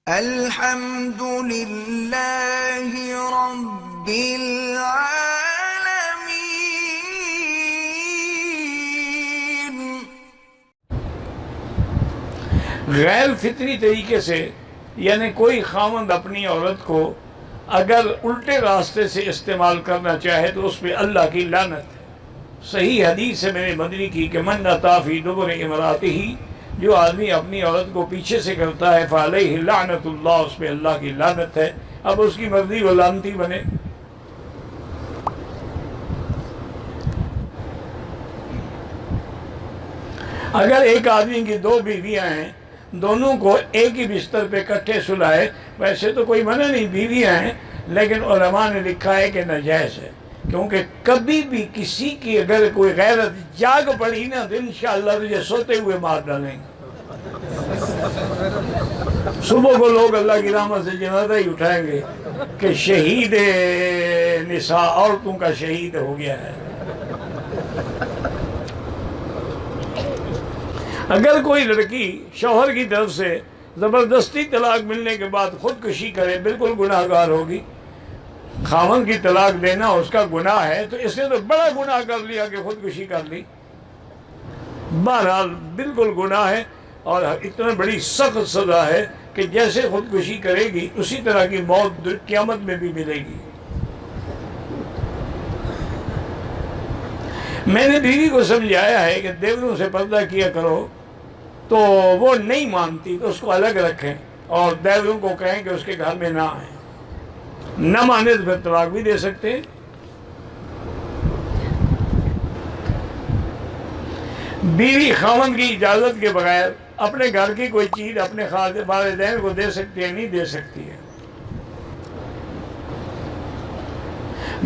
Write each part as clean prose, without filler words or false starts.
الحمد للہ رب العالمین۔ غیر فطری طریقے سے یعنی کوئی خاوند اپنی عورت کو اگر الٹے راستے سے استعمال کرنا چاہے تو اس پہ اللہ کی لعنت ہے۔ صحیح حدیث ہے میرے مدنی کی کہ من اتی فی دبر امرأتہ، جو آدمی اپنی عورت کو پیچھے سے کرتا ہے فعلیہ لعنت اللہ، اس پہ اللہ کی لعنت ہے۔ اب اس کی مرضی وہ لعنتی بنے۔ اگر ایک آدمی کی دو بیویاں ہیں، دونوں کو ایک ہی بستر پہ اکٹھے سلائے، ویسے تو کوئی منع نہیں، بیویاں ہیں، لیکن علماء نے لکھا ہے کہ ناجائز ہے، کیونکہ کبھی بھی کسی کی اگر کوئی غیرت جاگ پڑی نا تو انشاءاللہ تجھے سوتے ہوئے مار ڈالیں گے۔ صبح کو لوگ اللہ کی رحمت سے جنازہ ہی اٹھائیں گے کہ شہید نساء، عورتوں کا شہید ہو گیا ہے۔ اگر کوئی لڑکی شوہر کی طرف سے زبردستی طلاق ملنے کے بعد خودکشی کرے، بالکل گناہ گار ہوگی۔ خاوند کی طلاق دینا اس کا گناہ ہے، تو اس نے تو بڑا گناہ کر لیا کہ خودکشی کر لی۔ بہرحال بالکل گناہ ہے، اور اتنا بڑی سخت سزا ہے کہ جیسے خودکشی کرے گی اسی طرح کی موت قیامت میں بھی ملے گی۔ میں نے بیوی کو سمجھایا ہے کہ دیوروں سے پردہ کیا کرو، تو وہ نہیں مانتی تو اس کو الگ رکھیں، اور دیوروں کو کہیں کہ اس کے گھر میں نہ آئیں۔ نہ مانے تو پھر طلاق بھی دے سکتے ہیں۔ بیوی خاوند کی اجازت کے بغیر اپنے گھر کی کوئی چیز اپنے والدین کو دے سکتی ہے؟ نہیں دے سکتی ہے۔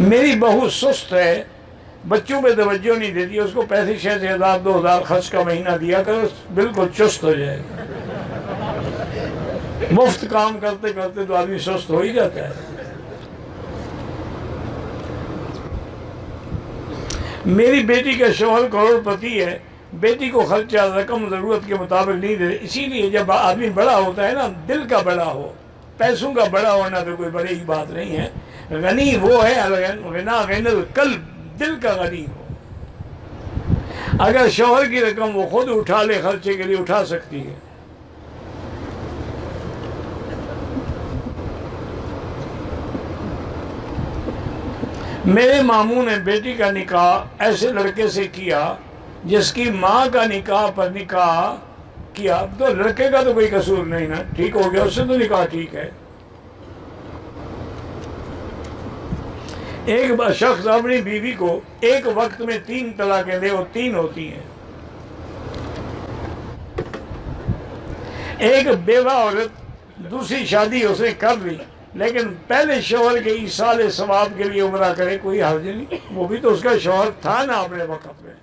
میری بہو سست ہے، بچوں پہ توجہ نہیں دیتی، اس کو پیسے 6,000 2,000 خرچ کا مہینہ دیا کرو، بالکل چست ہو جائے گا۔ مفت کام کرتے کرتے تو آدمی سست ہو ہی جاتا ہے۔ میری بیٹی کا شوہر کروڑ پتی ہے، بیٹی کو خرچہ رقم ضرورت کے مطابق نہیں دے، اسی لیے جب آدمی بڑا ہوتا ہے نا، دل کا بڑا ہو، پیسوں کا بڑا ہونا تو کوئی بڑی بات نہیں ہے۔ غنی وہ ہے غنا غن القلب، دل کا غنی ہو۔ اگر شوہر کی رقم وہ خود اٹھا لے، خرچے کے لیے اٹھا سکتی ہے۔ میرے ماموں نے بیٹی کا نکاح ایسے لڑکے سے کیا جس کی ماں کا نکاح پر نکاح کیا، تو لڑکے کا تو کوئی قصور نہیں نا، ٹھیک ہو گیا، اس سے تو نکاح ٹھیک ہے۔ ایک شخص اپنی بیوی کو ایک وقت میں 3 طلاقیں دے، وہ 3 ہوتی ہیں۔ ایک بیوہ عورت دوسری شادی اس نے کر لی، لیکن پہلے شوہر کے ایصال ثواب کے لیے عمرہ کرے، کوئی حرج نہیں، وہ بھی تو اس کا شوہر تھا نا اپنے وقت میں۔